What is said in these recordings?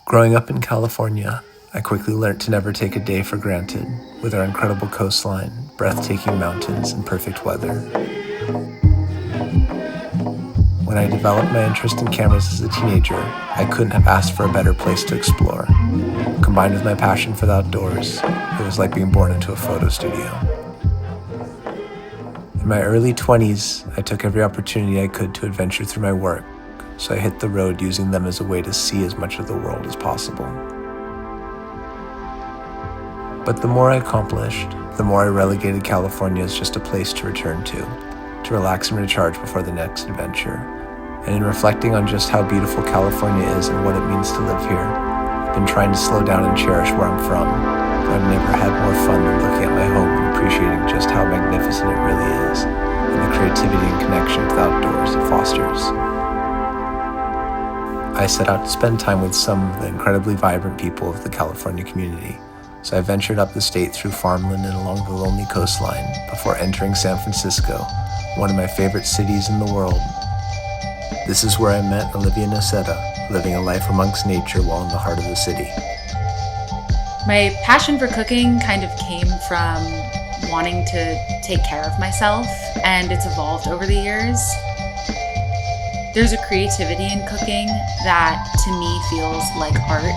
Growing up in California, I quickly learned to never take a day for granted, with our incredible coastline, breathtaking mountains, and perfect weather. When I developed my interest in cameras as a teenager, I couldn't have asked for a better place to explore. Combined with my passion for the outdoors, it was like being born into a photo studio. In my early 20s, I took every opportunity I could to adventure through my work, so I hit the road using them as a way to see as much of the world as possible. But the more I accomplished, the more I relegated California as just a place to return to relax and recharge before the next adventure. And in reflecting on just how beautiful California is and what it means to live here, I've been trying to slow down and cherish where I'm from. I've never had more fun than looking at my home and appreciating just how magnificent it really is, and the creativity and connection to the outdoors it fosters. I set out to spend time with some of the incredibly vibrant people of the California community, so I ventured up the state through farmland and along the lonely coastline before entering San Francisco, one of my favorite cities in the world. This is where I met Olivia Nocetta, living a life amongst nature while in the heart of the city. My passion for cooking kind of came from wanting to take care of myself, and it's evolved over the years. There's a creativity in cooking that to me feels like art,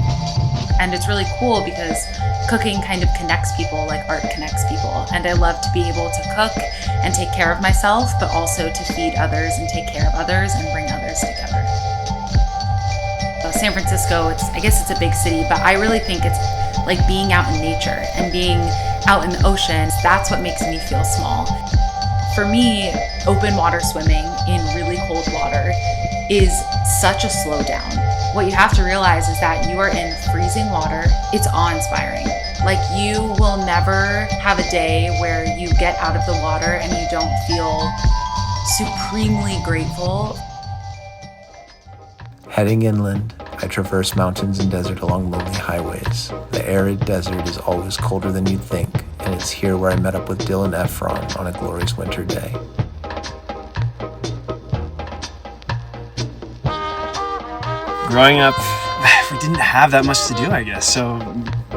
and it's really cool because cooking kind of connects people like art connects people, and I love to be able to cook and take care of myself, but also to feed others and take care of others and bring others together. San Francisco, I guess it's a big city, but I really think it's like being out in nature and being out in the ocean. That's what makes me feel small. For me, open water swimming in really cold water is such a slowdown. What you have to realize is that you are in freezing water. It's awe-inspiring. Like, you will never have a day where you get out of the water and you don't feel supremely grateful. Heading inland, I traverse mountains and desert along lonely highways. The arid desert is always colder than you'd think, and it's here where I met up with Dylan Efron on a glorious winter day. Growing up, we didn't have that much to do, I guess. So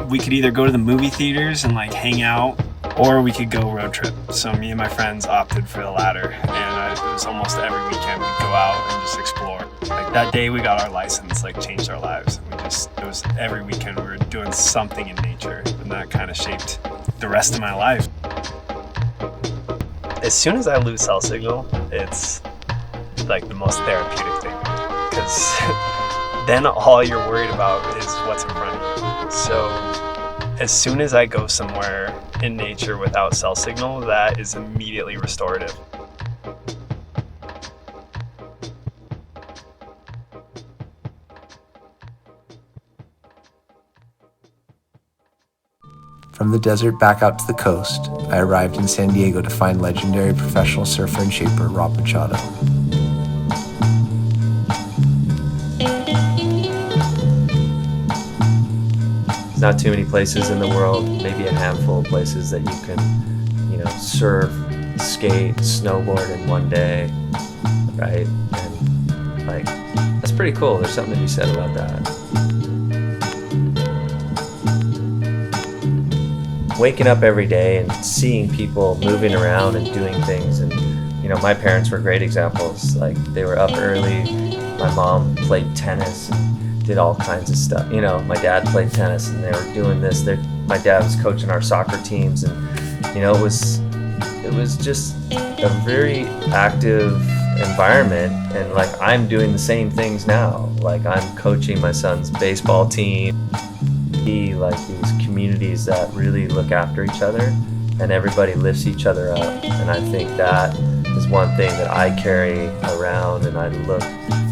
we could either go to the movie theaters and like hang out, or we could go road trip. So me and my friends opted for the latter, and it was almost every weekend we'd go out and just explore. Like that day we got our license, like changed our lives. It was every weekend we were doing something in nature, and that kind of shaped the rest of my life. As soon as I lose cell signal, it's like the most therapeutic thing, because then all you're worried about is what's in front of you. So as soon as I go somewhere in nature without cell signal, that is immediately restorative. From the desert back out to the coast, I arrived in San Diego to find legendary professional surfer and shaper Rob Machado. There's not too many places in the world, maybe a handful of places that you can, surf, skate, snowboard in one day, right? And that's pretty cool. There's something to be said about that. Waking up every day and seeing people moving around and doing things, and my parents were great examples. Like, they were up early. My mom played tennis and did all kinds of stuff. My dad played tennis and they were doing this. My dad was coaching our soccer teams, and it was just a very active environment. And I'm doing the same things now. I'm coaching my son's baseball team. These communities that really look after each other, and everybody lifts each other up. And I think that is one thing that I carry around, and I look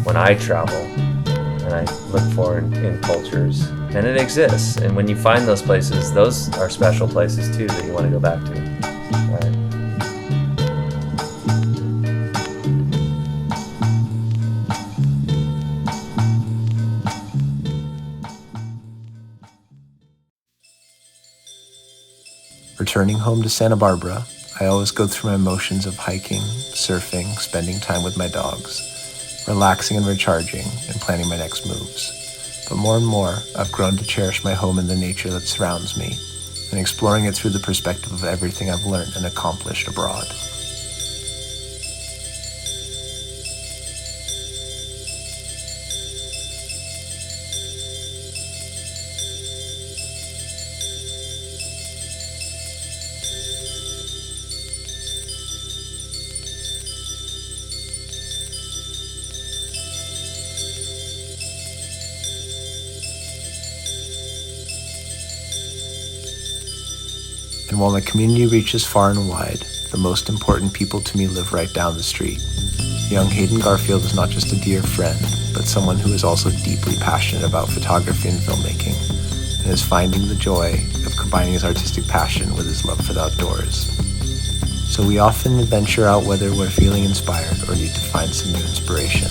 when I travel, and I look for in cultures, and it exists. And when you find those places, those are special places too that you want to go back to. Right? Returning home to Santa Barbara, I always go through my motions of hiking, surfing, spending time with my dogs, relaxing and recharging, and planning my next moves. But more and more, I've grown to cherish my home in the nature that surrounds me, and exploring it through the perspective of everything I've learned and accomplished abroad. And while my community reaches far and wide, the most important people to me live right down the street. Young Hayden Garfield is not just a dear friend, but someone who is also deeply passionate about photography and filmmaking, and is finding the joy of combining his artistic passion with his love for the outdoors. So we often venture out whether we're feeling inspired or need to find some new inspiration.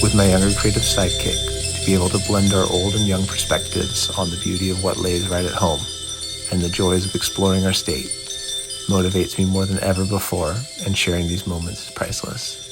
With my younger creative sidekick, to be able to blend our old and young perspectives on the beauty of what lays right at home and the joys of exploring our state motivates me more than ever before, and sharing these moments is priceless.